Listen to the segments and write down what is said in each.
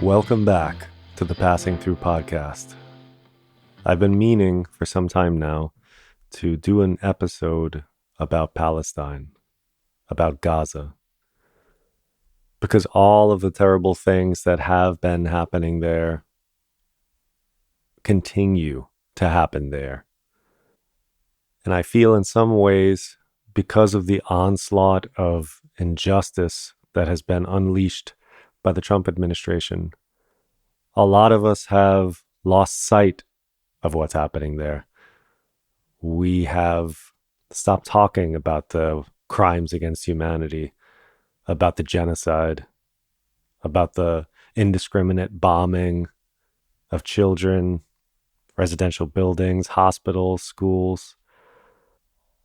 Welcome back to the Passing Through podcast. I've been meaning for some time now to do an episode about Palestine, about Gaza, because all of the terrible things that have been happening there continue to happen there. And I feel in some ways, because of the onslaught of injustice that has been unleashed by the Trump administration, a lot of us have lost sight of what's happening there. We have stopped talking about the crimes against humanity, about the genocide, about the indiscriminate bombing of children, residential buildings, hospitals, schools,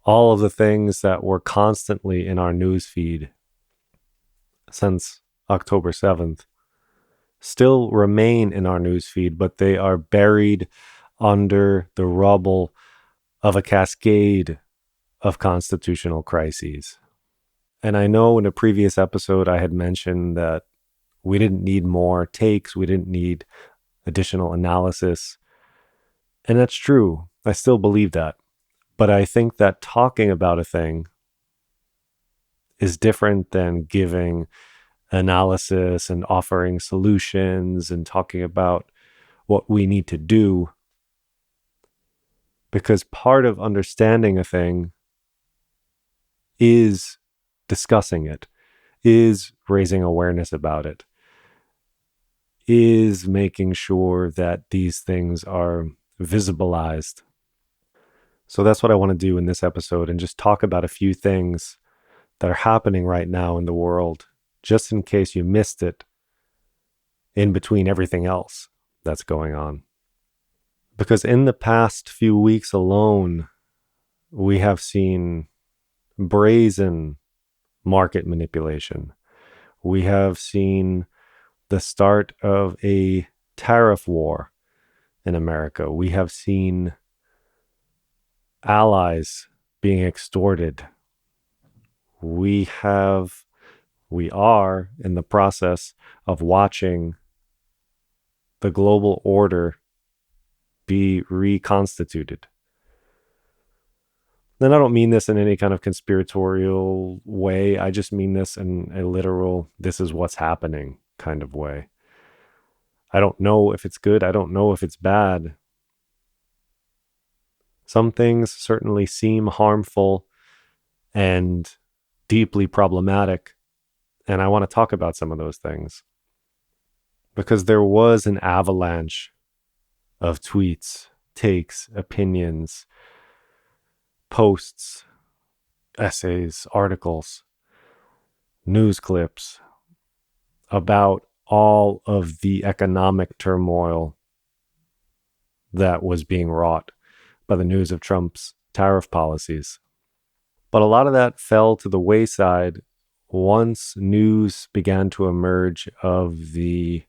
all of the things that were constantly in our newsfeed since October 7th still remain in our newsfeed, but they are buried under the rubble of a cascade of constitutional crises. And I know in a previous episode I had mentioned that we didn't need more takes, we didn't need additional analysis. And that's true. I still believe that. But I think that talking about a thing is different than giving analysis and offering solutions and talking about what we need to do. Because part of understanding a thing is discussing it, is raising awareness about it, is making sure that these things are visibilized. So that's what I want to do in this episode, and just talk about a few things that are happening right now in the world, just in case you missed it in between everything else that's going on. Because in the past few weeks alone, we have seen brazen market manipulation. We have seen the start of a tariff war in America. We have seen allies being extorted. We are in the process of watching the global order be reconstituted. And I don't mean this in any kind of conspiratorial way. I just mean this in a literal, this is what's happening kind of way. I don't know if it's good. I don't know if it's bad. Some things certainly seem harmful and deeply problematic. And I want to talk about some of those things. Because there was an avalanche of tweets, takes, opinions, posts, essays, articles, news clips about all of the economic turmoil that was being wrought by the news of Trump's tariff policies. But a lot of that fell to the wayside once news began to emerge of the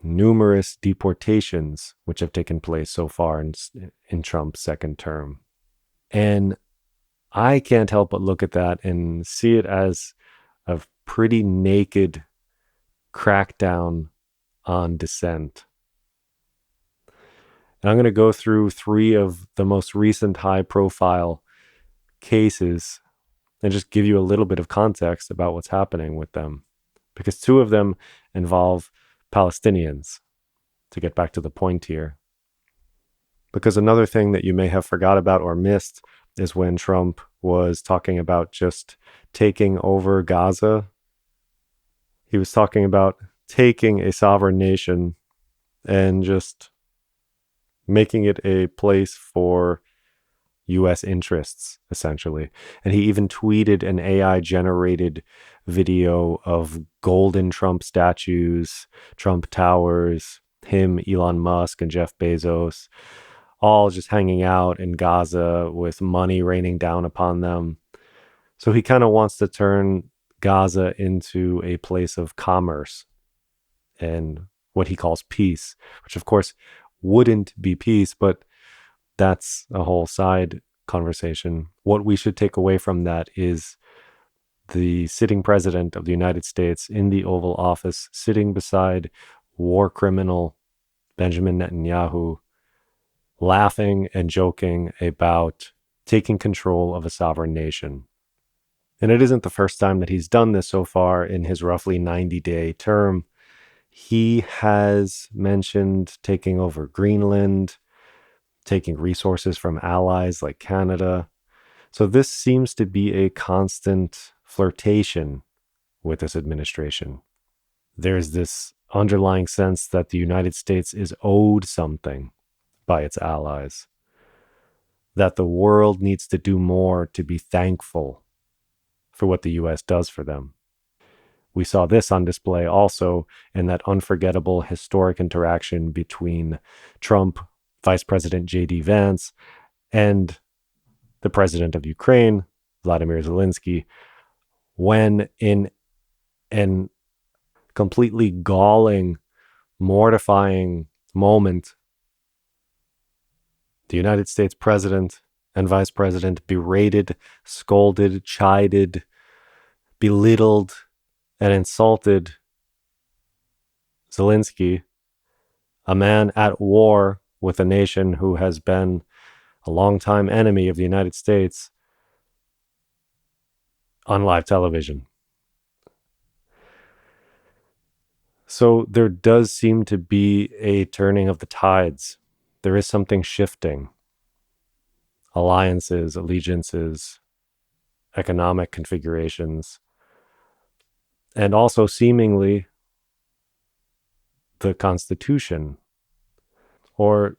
numerous deportations which have taken place so far in Trump's second term. And I can't help but look at that and see it as a pretty naked crackdown on dissent. And I'm going to go through 3 of the most recent high-profile cases and just give you a little bit of context about what's happening with them. Because 2 of them involve Palestinians, to get back to the point here. Because another thing that you may have forgot about or missed is when Trump was talking about just taking over Gaza. He was talking about taking a sovereign nation and just making it a place for U.S. interests, essentially. And he even tweeted an AI-generated video of golden Trump statues, Trump towers, him, Elon Musk, and Jeff Bezos, all just hanging out in Gaza with money raining down upon them. So he kind of wants to turn Gaza into a place of commerce and what he calls peace, which of course wouldn't be peace, but that's a whole side conversation. What we should take away from that is the sitting president of the United States in the Oval Office, sitting beside war criminal Benjamin Netanyahu, laughing and joking about taking control of a sovereign nation. And it isn't the first time that he's done this so far in his roughly 90-day term. He has mentioned taking over Greenland, taking resources from allies like Canada. So this seems to be a constant flirtation with this administration. There's this underlying sense that the United States is owed something by its allies, that the world needs to do more to be thankful for what the US does for them. We saw this on display also in that unforgettable historic interaction between Trump, Vice President J.D. Vance, and the president of Ukraine, Vladimir Zelensky, when in an completely galling, mortifying moment, the United States president and vice president berated, scolded, chided, belittled, and insulted Zelensky, a man at war with a nation who has been a longtime enemy of the United States, on live television. So there does seem to be a turning of the tides. There is something shifting. Alliances, allegiances, economic configurations, and also seemingly the Constitution, or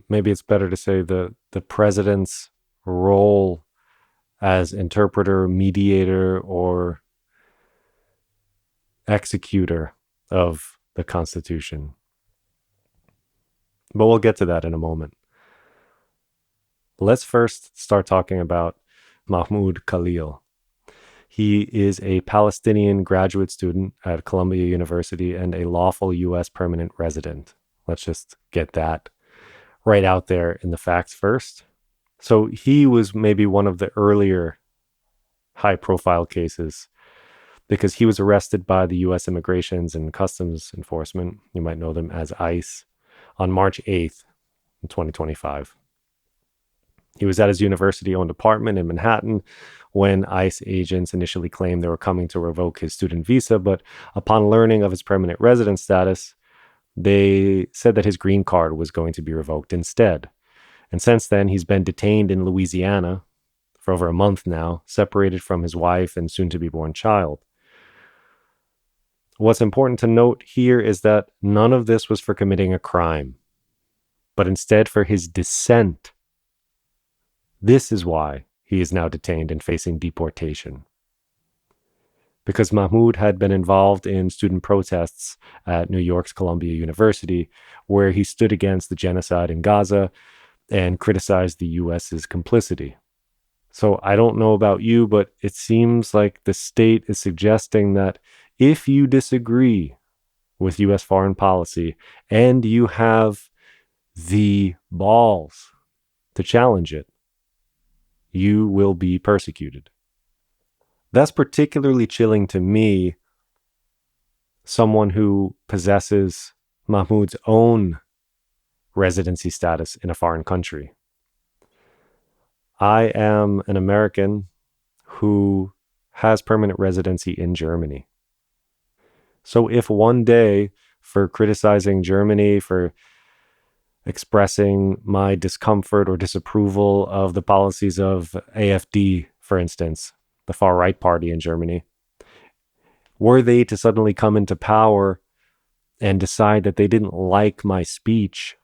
maybe it's better to say the president's role as interpreter, mediator, or executor of the Constitution. But we'll get to that in a moment. Let's first start talking about Mahmoud Khalil. He is a Palestinian graduate student at Columbia University and a lawful U.S. permanent resident. Let's just get that right out there in the facts first. So he was maybe one of the earlier high-profile cases because he was arrested by the U.S. Immigrations and Customs Enforcement, you might know them as ICE, on March 8th, in 2025. He was at his university-owned apartment in Manhattan when ICE agents initially claimed they were coming to revoke his student visa, but upon learning of his permanent resident status, they said that his green card was going to be revoked instead. And since then, he's been detained in Louisiana for over a month now, separated from his wife and soon-to-be-born child. What's important to note here is that none of this was for committing a crime, but instead for his dissent. This is why he is now detained and facing deportation. Because Mahmoud had been involved in student protests at New York's Columbia University, where he stood against the genocide in Gaza and criticized the US's complicity. So I don't know about you, but it seems like the state is suggesting that if you disagree with US foreign policy and you have the balls to challenge it, you will be persecuted. That's particularly chilling to me, someone who possesses Mahmoud's own residency status in a foreign country. I am an American who has permanent residency in Germany. So if one day, for criticizing Germany, for expressing my discomfort or disapproval of the policies of AfD, for instance, the far-right party in Germany, were they to suddenly come into power and decide that they didn't like my speech,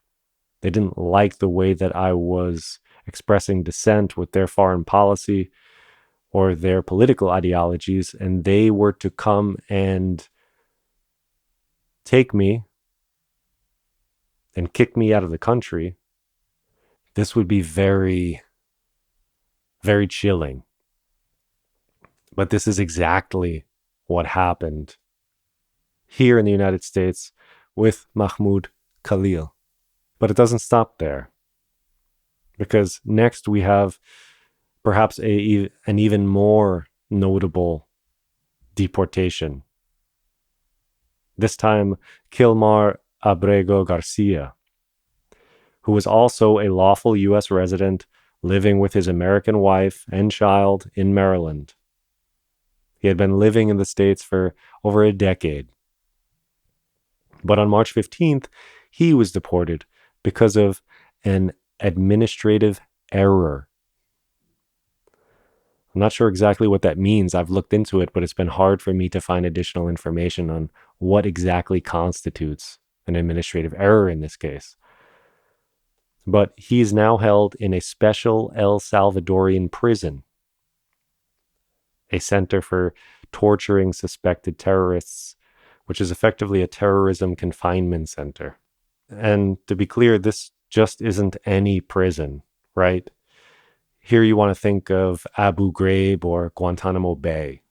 they didn't like the way that I was expressing dissent with their foreign policy or their political ideologies, and they were to come and take me and kick me out of the country, this would be very, very chilling. But this is exactly what happened here in the United States with Mahmoud Khalil. But it doesn't stop there. Because next we have perhaps an even more notable deportation. This time, Kilmar Abrego García, who was also a lawful U.S. resident living with his American wife and child in Maryland. He had been living in the States for over a decade. But on March 15th, he was deported because of an administrative error. I'm not sure exactly what that means. I've looked into it, but it's been hard for me to find additional information on what exactly constitutes an administrative error in this case. But he is now held in a special El Salvadorian prison, a center for torturing suspected terrorists, which is effectively a terrorism confinement center. And to be clear, this just isn't any prison, right? Here you want to think of Abu Ghraib or Guantanamo Bay.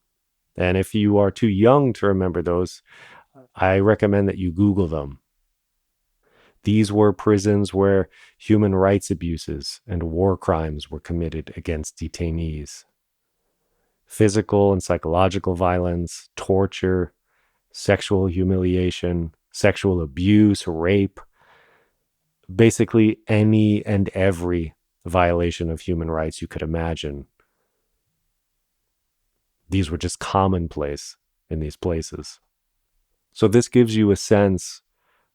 And if you are too young to remember those, I recommend that you Google them. These were prisons where human rights abuses and war crimes were committed against detainees. Physical and psychological violence, torture, sexual humiliation, sexual abuse, rape, basically any and every violation of human rights you could imagine. These were just commonplace in these places. So this gives you a sense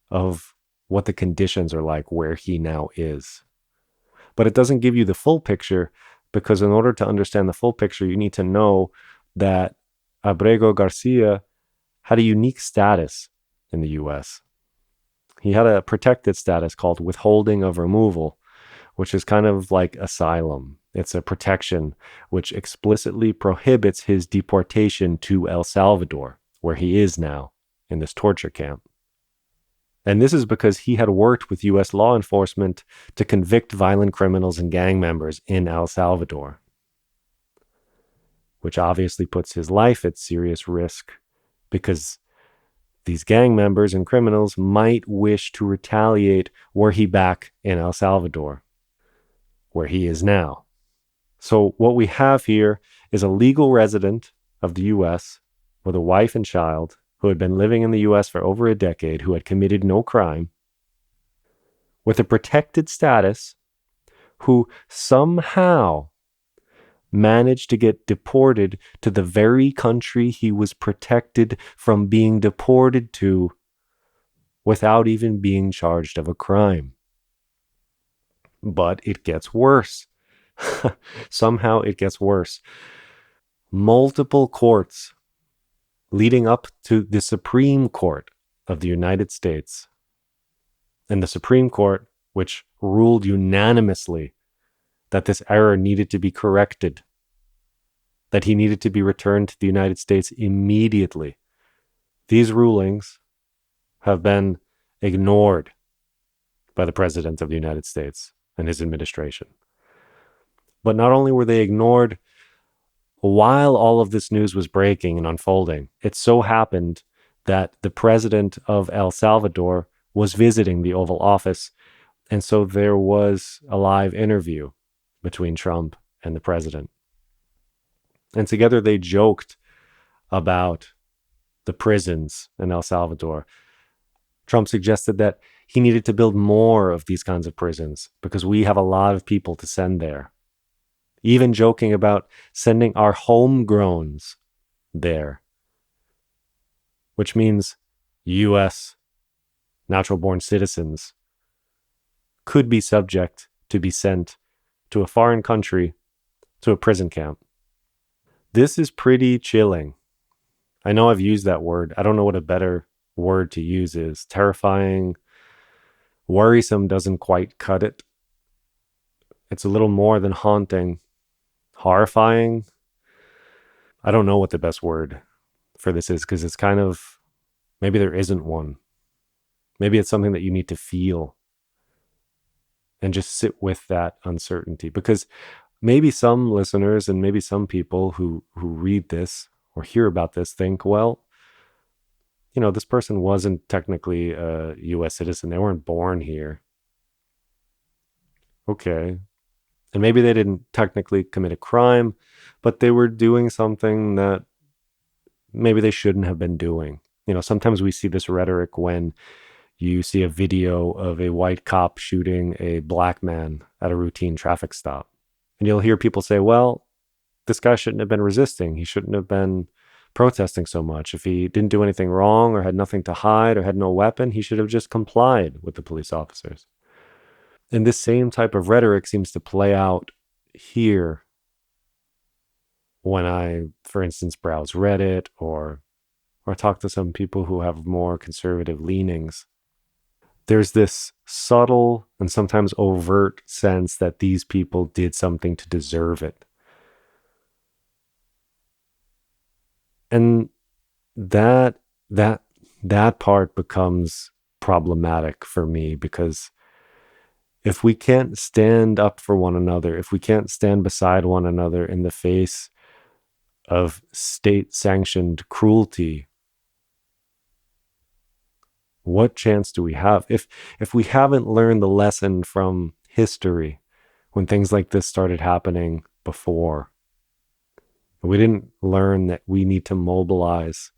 of what the conditions are like where he now is. But it doesn't give you the full picture, because in order to understand the full picture, you need to know that Abrego Garcia had a unique status in the US. He had a protected status called withholding of removal, which is kind of like asylum. It's a protection which explicitly prohibits his deportation to El Salvador, where he is now in this torture camp. And this is because he had worked with U.S. law enforcement to convict violent criminals and gang members in El Salvador, which obviously puts his life at serious risk, because these gang members and criminals might wish to retaliate were he back in El Salvador, where he is now. So what we have here is a legal resident of the U.S. with a wife and child who had been living in the U.S. for over a decade, who had committed no crime, with a protected status, who somehow managed to get deported to the very country he was protected from being deported to without even being charged of a crime. But it gets worse. Somehow it gets worse. Multiple courts leading up to the Supreme Court of the United States, and the Supreme Court, which ruled unanimously that this error needed to be corrected, that he needed to be returned to the United States immediately. These rulings have been ignored by the President of the United States and his administration. But not only were they ignored, while all of this news was breaking and unfolding, it so happened that the president of El Salvador was visiting the Oval Office, and so there was a live interview between Trump and the president. And together they joked about the prisons in El Salvador. Trump suggested that he needed to build more of these kinds of prisons because we have a lot of people to send there. Even joking about sending our homegrowns there, which means U.S. natural-born citizens could be subject to be sent to a foreign country, to a prison camp. This is pretty chilling. I know I've used that word. I don't know what a better word to use is. Terrifying, worrisome doesn't quite cut it. It's a little more than haunting. Horrifying. I don't know what the best word for this is, because it's kind of, maybe there isn't one. Maybe it's something that you need to feel and just sit with that uncertainty, because maybe some listeners and maybe some people who read this or hear about this think, well, you know, this person wasn't technically a U.S. citizen. They weren't born here. Okay. And maybe they didn't technically commit a crime, but they were doing something that maybe they shouldn't have been doing. Sometimes we see this rhetoric when you see a video of a white cop shooting a black man at a routine traffic stop. And you'll hear people say, well, this guy shouldn't have been resisting. He shouldn't have been protesting so much. If he didn't do anything wrong or had nothing to hide or had no weapon, he should have just complied with the police officers. And this same type of rhetoric seems to play out here when I, for instance, browse Reddit or talk to some people who have more conservative leanings. There's this subtle and sometimes overt sense that these people did something to deserve it. And that part becomes problematic for me, because if we can't stand up for one another, if we can't stand beside one another in the face of state-sanctioned cruelty, what chance do we have? If we haven't learned the lesson from history when things like this started happening before, we didn't learn that we need to mobilize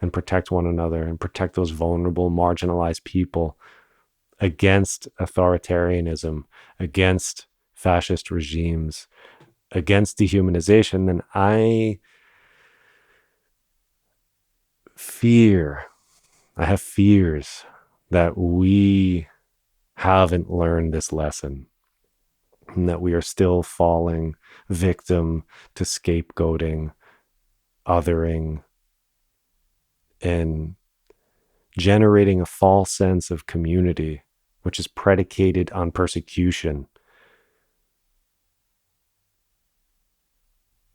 and protect one another and protect those vulnerable, marginalized people against authoritarianism, against fascist regimes, against dehumanization, then I have fears that we haven't learned this lesson, and that we are still falling victim to scapegoating, othering, and generating a false sense of community, which is predicated on persecution.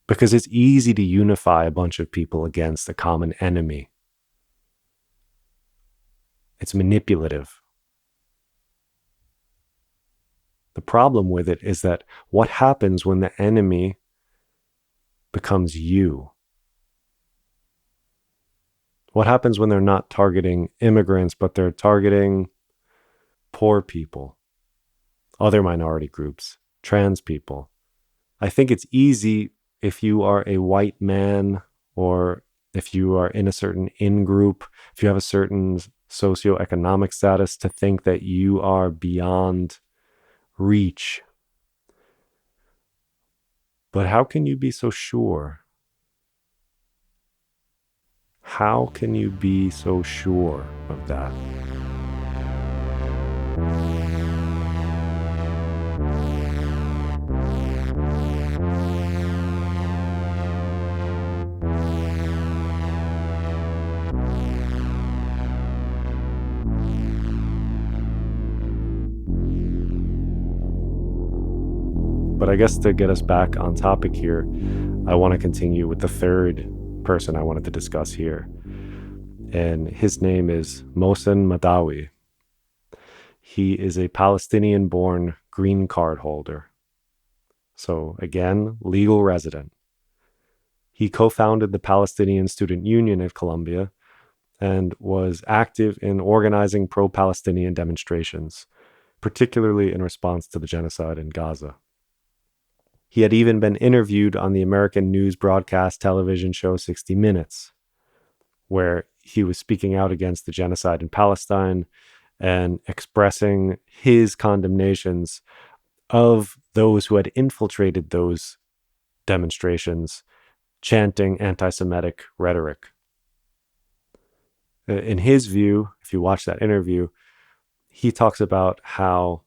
Because it's easy to unify a bunch of people against a common enemy. It's manipulative. The problem with it is that what happens when the enemy becomes you? What happens when they're not targeting immigrants, but they're targeting poor people, other minority groups, trans people? I think it's easy if you are a white man, or if you are in a certain in-group, if you have a certain socioeconomic status, to think that you are beyond reach. But how can you be so sure? How can you be so sure of that? But I guess to get us back on topic here, I want to continue with the third person I wanted to discuss here. And his name is Mohsen Mahdawi. He is a Palestinian-born green card holder. So again, legal resident. He co-founded the Palestinian Student Union at Columbia and was active in organizing pro-Palestinian demonstrations, particularly in response to the genocide in Gaza. He had even been interviewed on the American news broadcast television show 60 Minutes, where he was speaking out against the genocide in Palestine and expressing his condemnations of those who had infiltrated those demonstrations, chanting anti-Semitic rhetoric. In his view, if you watch that interview, he talks about how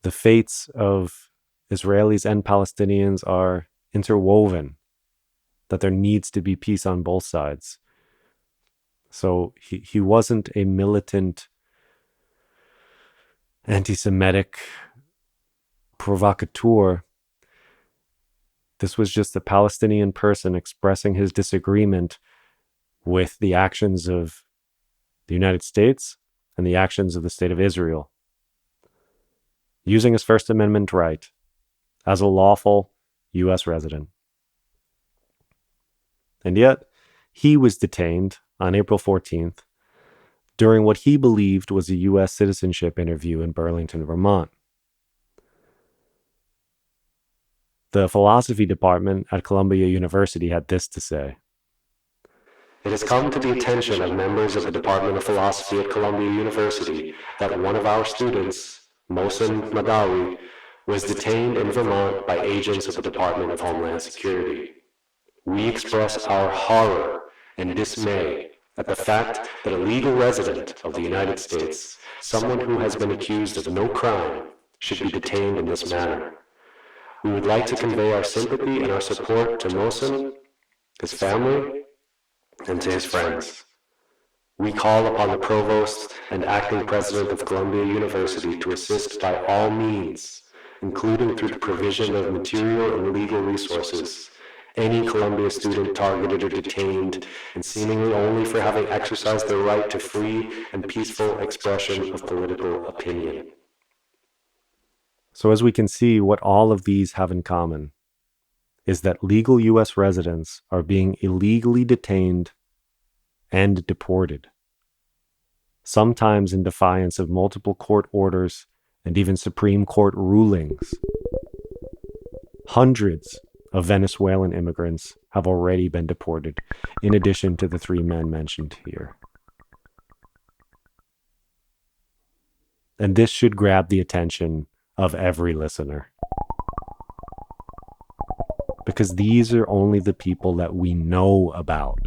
the fates of Israelis and Palestinians are interwoven, that there needs to be peace on both sides. So he wasn't a militant, anti-Semitic provocateur. This was just a Palestinian person expressing his disagreement with the actions of the United States and the actions of the State of Israel, using his First Amendment right as a lawful U.S. resident. And yet, he was detained on April 14th during what he believed was a U.S. citizenship interview in Burlington, Vermont. The philosophy department at Columbia University had this to say: It has come to the attention of members of the Department of Philosophy at Columbia University that one of our students, Mohsen Mahdawi, was detained in Vermont by agents of the Department of Homeland Security. We express our horror and dismay at the fact that a legal resident of the United States, someone who has been accused of no crime, should be detained in this manner. We would like to convey our sympathy and our support to Mohsen, his family, and to his friends. We call upon the Provost and Acting President of Columbia University to assist by all means, including through the provision of material and legal resources, any Columbia student targeted or detained, and seemingly only for having exercised their right to free and peaceful expression of political opinion. So as we can see, what all of these have in common is that legal U.S. residents are being illegally detained and deported, sometimes in defiance of multiple court orders and even Supreme Court rulings. Hundreds of Venezuelan immigrants have already been deported, in addition to the 3 men mentioned here. And this should grab the attention of every listener, because these are only the people that we know about.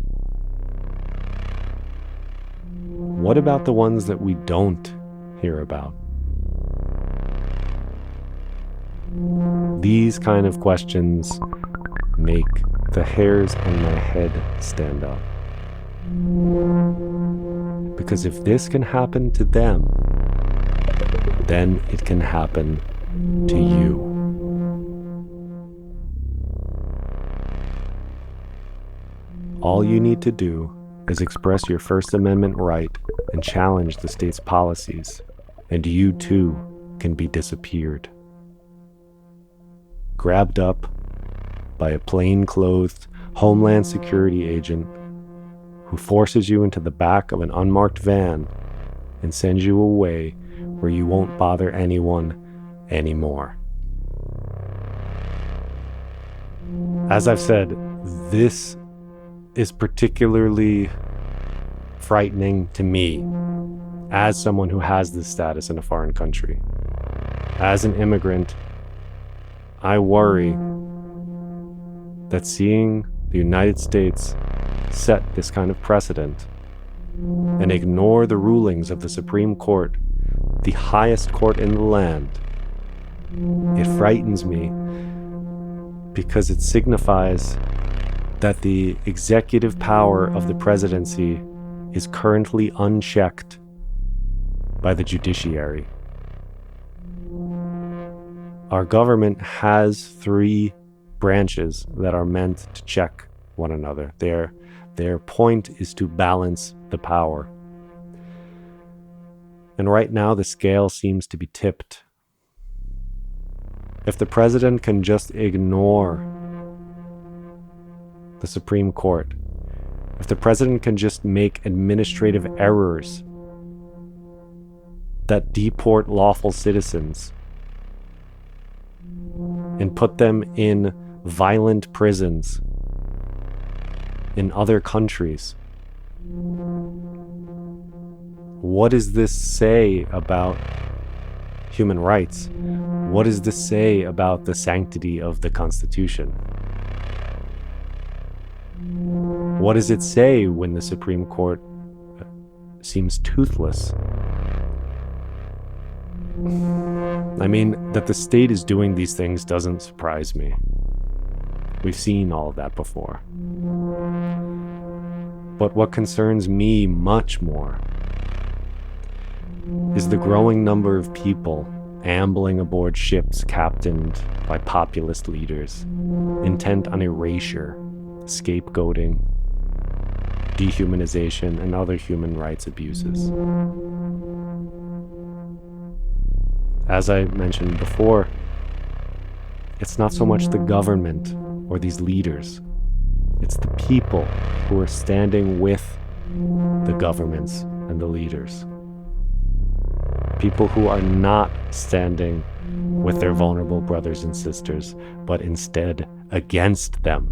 What about the ones that we don't hear about? These kind of questions make the hairs on my head stand up. Because if this can happen to them, then it can happen to you. All you need to do is express your First Amendment right and challenge the state's policies, and you too can be disappeared. Grabbed up by a plain-clothed Homeland Security agent who forces you into the back of an unmarked van and sends you away where you won't bother anyone anymore. As I've said, this is particularly frightening to me as someone who has this status in a foreign country. As an immigrant, I worry that seeing the United States set this kind of precedent and ignore the rulings of the Supreme Court, the highest court in the land, it frightens me because it signifies that the executive power of the presidency is currently unchecked by the judiciary. Our government has 3 branches that are meant to check one another. Their point is to balance the power. And right now the scale seems to be tipped. If the president can just ignore the Supreme Court, if the president can just make administrative errors that deport lawful citizens and put them in violent prisons in other countries, what does this say about human rights? What does this say about the sanctity of the Constitution? What does it say when the Supreme Court seems toothless? I mean, that the state is doing these things doesn't surprise me. We've seen all of that before. But what concerns me much more is the growing number of people ambling aboard ships captained by populist leaders, intent on erasure, scapegoating, dehumanization, and other human rights abuses. As I mentioned before, it's not so much the government or these leaders, it's the people who are standing with the governments and the leaders. People who are not standing with their vulnerable brothers and sisters, but instead against them.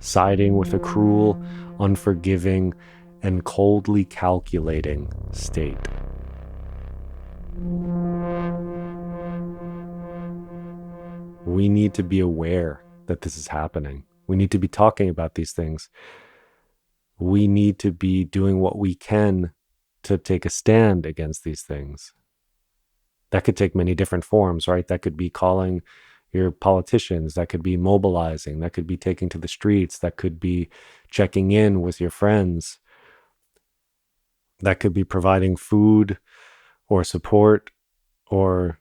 siding with a cruel, unforgiving, and coldly calculating state. We need to be aware that this is happening. We need to be talking about these things. We need to be doing what we can to take a stand against these things. That could take many different forms, right? That could be calling your politicians, that could be mobilizing, that could be taking to the streets, that could be checking in with your friends, that could be providing food or support or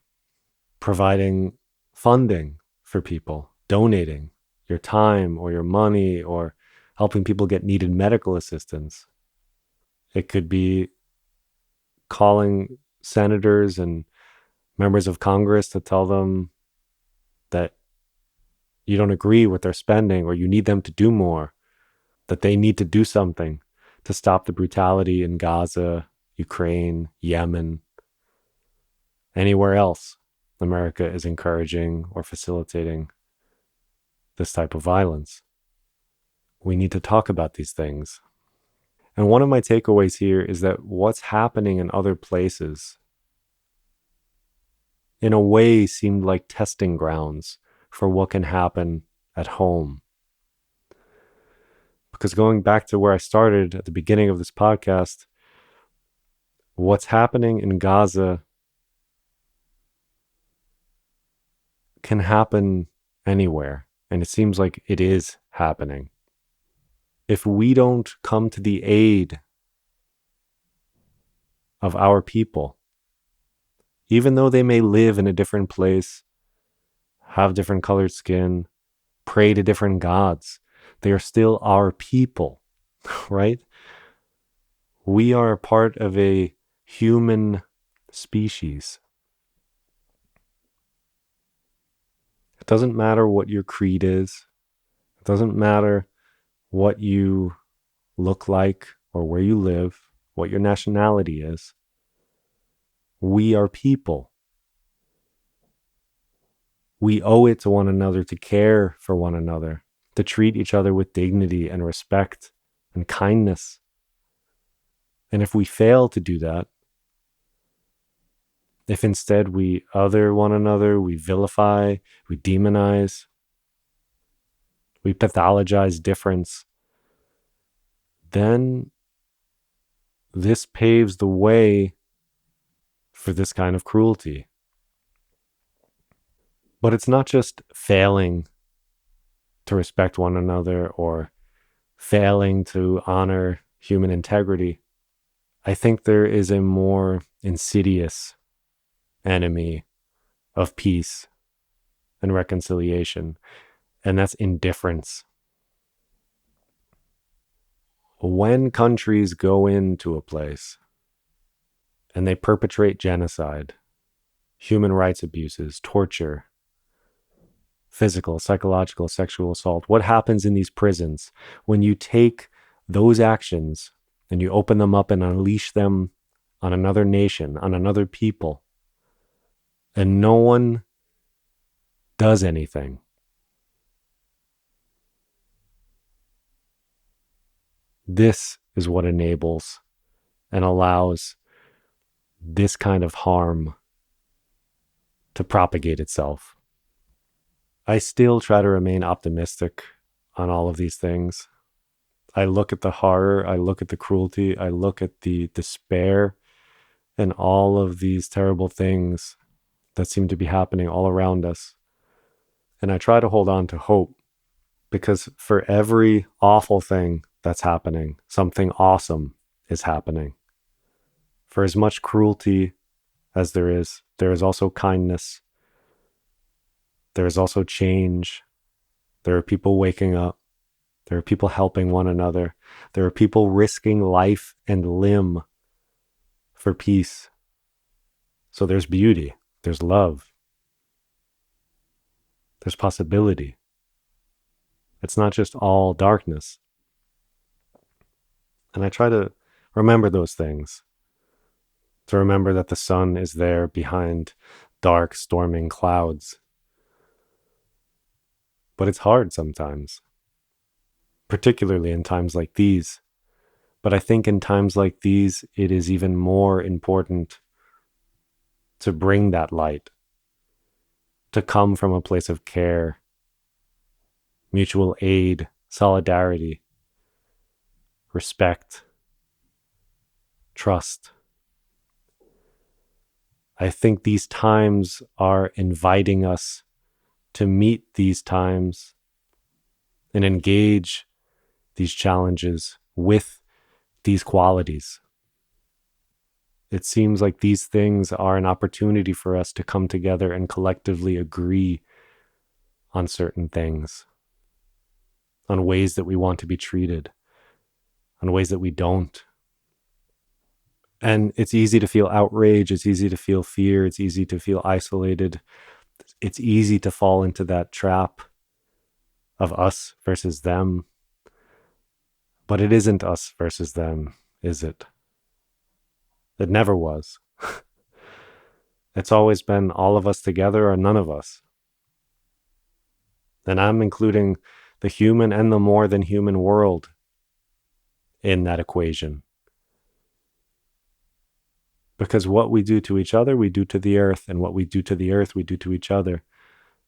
providing funding for people, donating your time or your money or helping people get needed medical assistance. It could be calling senators and members of Congress to tell them that you don't agree with their spending or you need them to do more, that they need to do something to stop the brutality in Gaza, Ukraine, Yemen, anywhere else America is encouraging or facilitating this type of violence. We need to talk about these things. And one of my takeaways here is that what's happening in other places, in a way, seemed like testing grounds for what can happen at home. Because going back to where I started at the beginning of this podcast, what's happening in Gaza can happen anywhere. And it seems like it is happening. If we don't come to the aid of our people, even though they may live in a different place, have different colored skin, pray to different gods, they are still our people, right? We are a part of a human species. It doesn't matter what your creed is. It doesn't matter what you look like or where you live, what your nationality is. We are people. We owe it to one another to care for one another, to treat each other with dignity and respect and kindness. And if we fail to do that, if instead we other one another, we vilify, we demonize, we pathologize difference, then this paves the way for this kind of cruelty. But it's not just failing to respect one another or failing to honor human integrity. I think there is a more insidious enemy of peace and reconciliation, and that's indifference. When countries go into a place and they perpetrate genocide, human rights abuses, torture, physical, psychological, sexual assault, what happens in these prisons when you take those actions and you open them up and unleash them on another nation, on another people, and no one does anything? This is what enables and allows this kind of harm to propagate itself. I still try to remain optimistic on all of these things. I look at the horror, I look at the cruelty, I look at the despair and all of these terrible things that seem to be happening all around us. And I try to hold on to hope, because for every awful thing that's happening, something awesome is happening. For as much cruelty as there is also kindness. There is also change. There are people waking up. There are people helping one another. There are people risking life and limb for peace. So there's beauty. There's love. There's possibility. It's not just all darkness. And I try to remember those things. To remember that the sun is there behind dark, storming clouds. But it's hard sometimes. particularly in times like these. But I think in times like these, it is even more important to bring that light, to come from a place of care, mutual aid, solidarity, respect, trust. I think these times are inviting us to meet these times and engage these challenges with these qualities. It seems like these things are an opportunity for us to come together and collectively agree on certain things, on ways that we want to be treated, on ways that we don't. And it's easy to feel outrage. It's easy to feel fear. It's easy to feel isolated. It's easy to fall into that trap of us versus them. But it isn't us versus them, is it? It never was. It's always been all of us together or none of us. And I'm including the human and the more than human world in that equation. Because what we do to each other, we do to the earth, and what we do to the earth, we do to each other.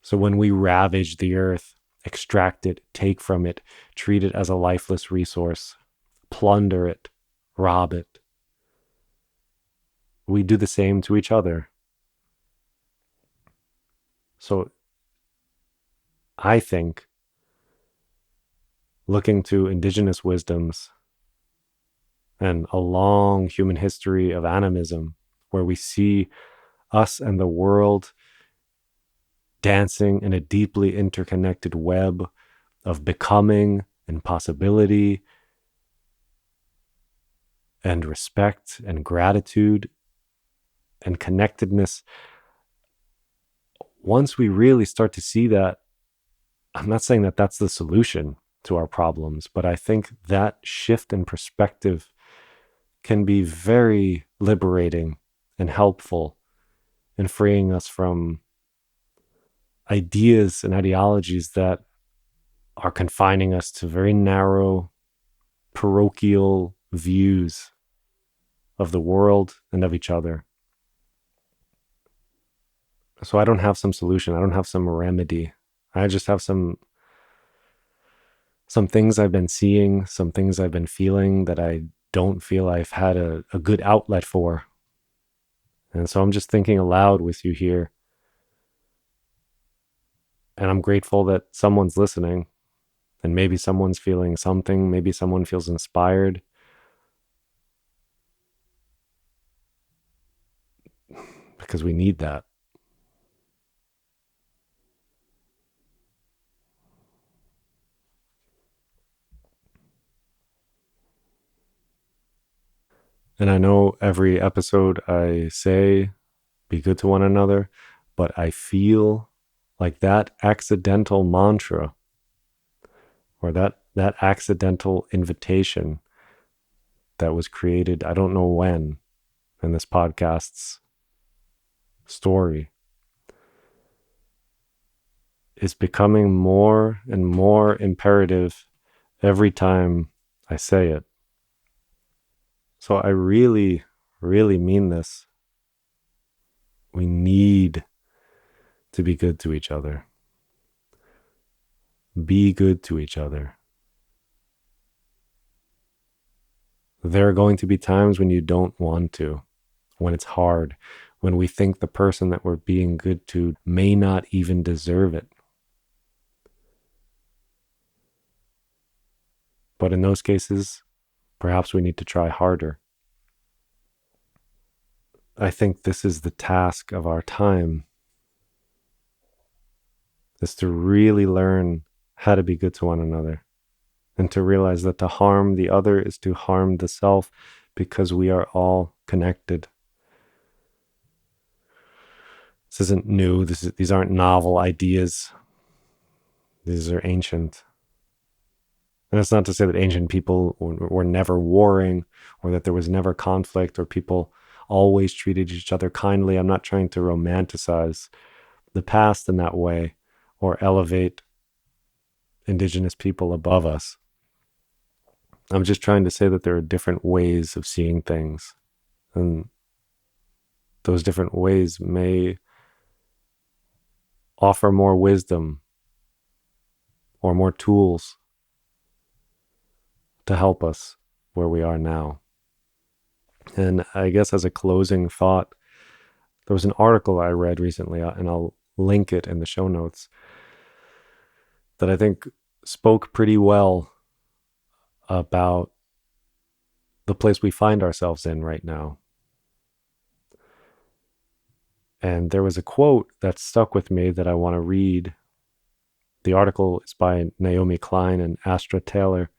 So when we ravage the earth, extract it, take from it, treat it as a lifeless resource, plunder it, rob it, we do the same to each other. So I think looking to indigenous wisdoms and a long human history of animism, where we see us and the world dancing in a deeply interconnected web of becoming and possibility and respect and gratitude and connectedness. Once we really start to see that, I'm not saying that that's the solution to our problems, but I think that shift in perspective can be very liberating and helpful in freeing us from ideas and ideologies that are confining us to very narrow, parochial views of the world and of each other. So I don't have some solution. I don't have some remedy. I just have some things I've been seeing, some things I've been feeling that I don't feel I've had a good outlet for. And so I'm just thinking aloud with you here. And I'm grateful that someone's listening, and maybe someone's feeling something. Maybe someone feels inspired. Because we need that. And I know every episode I say, be good to one another, but I feel like that accidental mantra or that accidental invitation that was created, I don't know when, in this podcast's story, is becoming more and more imperative every time I say it. So I really, really mean this. We need to be good to each other. Be good to each other. There are going to be times when you don't want to, when it's hard, when we think the person that we're being good to may not even deserve it. But in those cases, perhaps we need to try harder. I think this is the task of our time, is to really learn how to be good to one another and to realize that to harm the other is to harm the self, because we are all connected. This isn't new. These aren't novel ideas. These are ancient. And it's not to say that ancient people were never warring, or that there was never conflict, or people always treated each other kindly. I'm not trying to romanticize the past in that way or elevate indigenous people above us. I'm just trying to say that there are different ways of seeing things. And those different ways may offer more wisdom or more tools to help us where we are now. And I guess as a closing thought, there was an article I read recently, and I'll link it in the show notes, that I think spoke pretty well about the place we find ourselves in right now. And there was a quote that stuck with me that I want to read. The article is by Naomi Klein and Astra Taylor.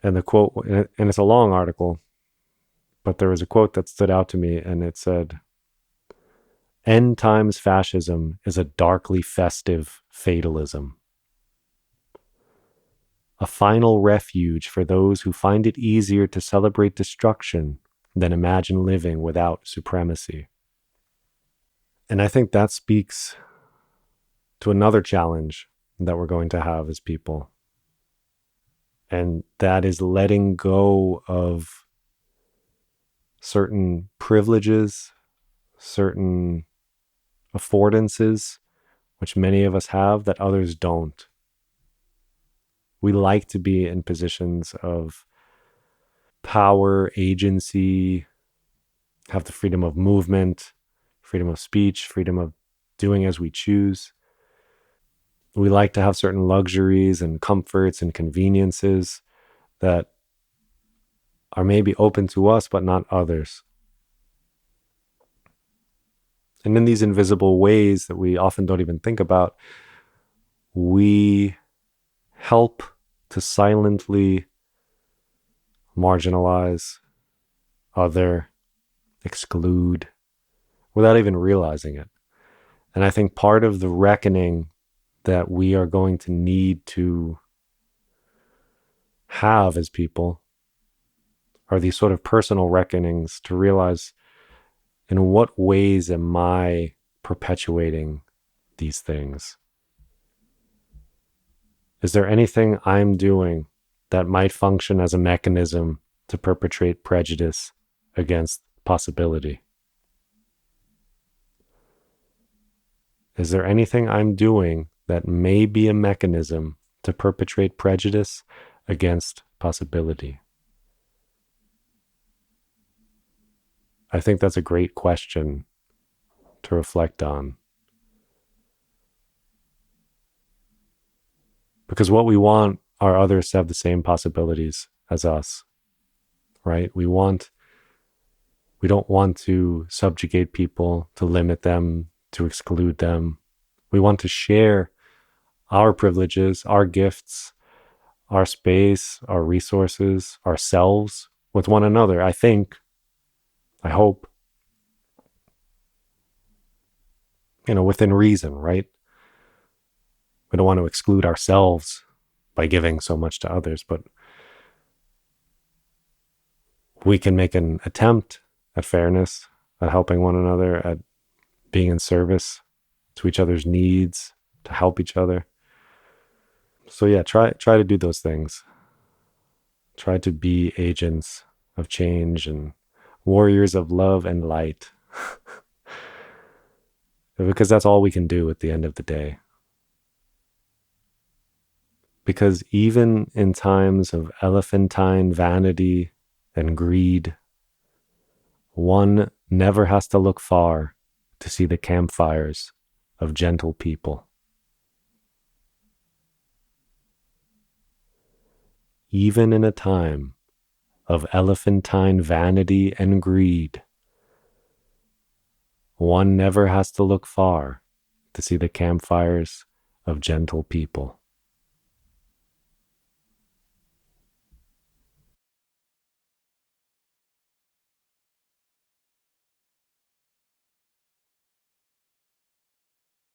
And the quote, and it's a long article, but there was a quote that stood out to me, and it said, "End times fascism is a darkly festive fatalism. A final refuge for those who find it easier to celebrate destruction than imagine living without supremacy." And I think that speaks to another challenge that we're going to have as people. And that is letting go of certain privileges, certain affordances, which many of us have that others don't. We like to be in positions of power, agency, have the freedom of movement, freedom of speech, freedom of doing as we choose. We like to have certain luxuries and comforts and conveniences that are maybe open to us, but not others. And in these invisible ways that we often don't even think about, we help to silently marginalize, other, exclude, without even realizing it. And I think part of the reckoning that we are going to need to have as people are these sort of personal reckonings to realize, in what ways am I perpetuating these things? Is there anything I'm doing that might function as a mechanism to perpetrate prejudice against possibility? Is there anything I'm doing that may be a mechanism to perpetrate prejudice against possibility? I think that's a great question to reflect on. Because what we want are others to have the same possibilities as us, right? We don't want to subjugate people, to limit them, to exclude them. We want to share our privileges, our gifts, our space, our resources, ourselves with one another. I think, I hope, within reason, right? We don't want to exclude ourselves by giving so much to others, but we can make an attempt at fairness, at helping one another, at being in service to each other's needs, to help each other. So yeah, try to do those things. Try to be agents of change and warriors of love and light. Because that's all we can do at the end of the day. Because even in times of elephantine vanity and greed, one never has to look far to see the campfires of gentle people. Even in a time of elephantine vanity and greed, one never has to look far to see the campfires of gentle people.